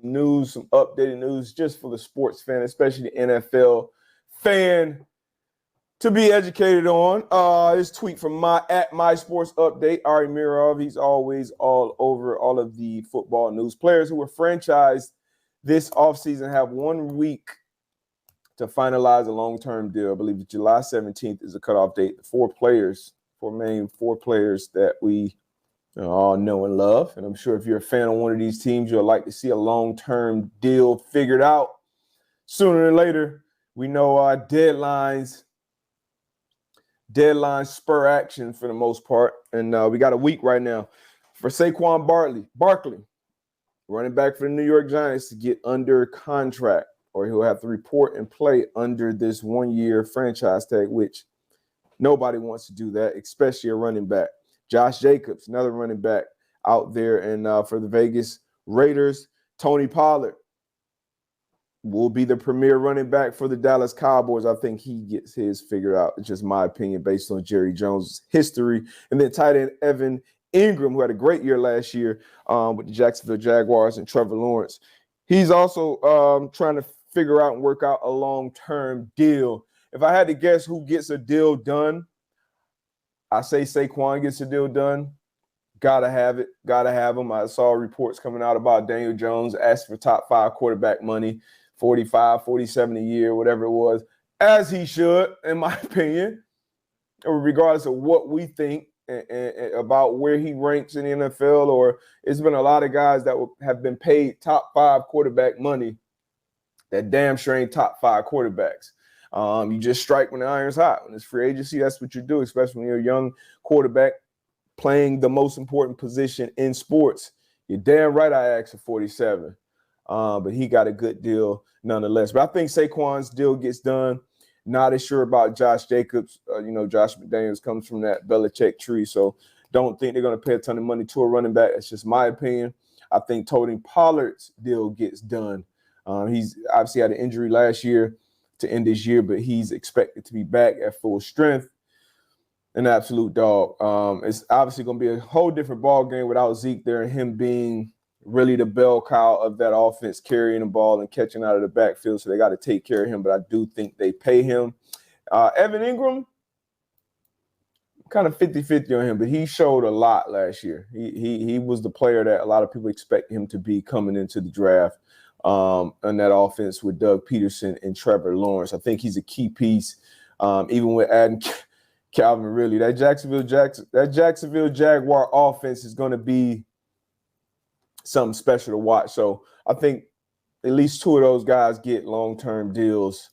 news, some updated news just for the sports fan, especially the NFL fan, to be educated on. This tweet from my sports update, Ari Mirov. He's always all over all of the football news. Players who were franchised this offseason have 1 week to finalize a long-term deal. I believe July 17th is the cutoff date. Four players that we all know and love. And I'm sure if you're a fan of one of these teams, you'll like to see a long-term deal figured out sooner than later. We know deadlines spur action for the most part. And we got a week right now for Saquon Barkley, running back for the New York Giants, to get under contract, or he'll have to report and play under this 1-year franchise tag, which nobody wants to do that, especially a running back. Josh Jacobs, another running back out there. And for the Vegas Raiders, Tony Pollard will be the premier running back for the Dallas Cowboys. I think he gets his figured out. It's just my opinion based on Jerry Jones' history. And then tight end Evan Ingram, who had a great year last year with the Jacksonville Jaguars, and Trevor Lawrence. He's also trying to figure out and work out a long-term deal. If I had to guess who gets a deal done, I say Saquon gets a deal done. Gotta have it. Gotta have him. I saw reports coming out about Daniel Jones asking for top 5 quarterback money, 45, 47 a year, whatever it was, as he should, in my opinion, regardless of what we think about where he ranks in the NFL. Or it's been a lot of guys that have been paid top 5 quarterback money that damn sure ain't top 5 quarterbacks. You just strike when the iron's hot. When it's free agency, that's what you do, especially when you're a young quarterback playing the most important position in sports. You're damn right I asked for 47. But he got a good deal nonetheless. But I think Saquon's deal gets done. Not as sure about Josh Jacobs. Josh McDaniels comes from that Belichick tree, so don't think they're going to pay a ton of money to a running back. That's just my opinion. I think Tony Pollard's deal gets done. He's obviously had an injury last year to end this year, but he's expected to be back at full strength. An absolute dog. It's obviously going to be a whole different ball game without Zeke there and him being really the bell cow of that offense, carrying the ball and catching out of the backfield. So they got to take care of him, but I do think they pay him. Evan Ingram, kind of 50-50 on him, but he showed a lot last year. He was the player that a lot of people expect him to be coming into the draft on that offense with Doug Peterson and Trevor Lawrence. I think he's a key piece, even with adding Calvin Ridley. That Jacksonville Jaguar offense is going to be something special to watch. So I think at least 2 of those guys get long-term deals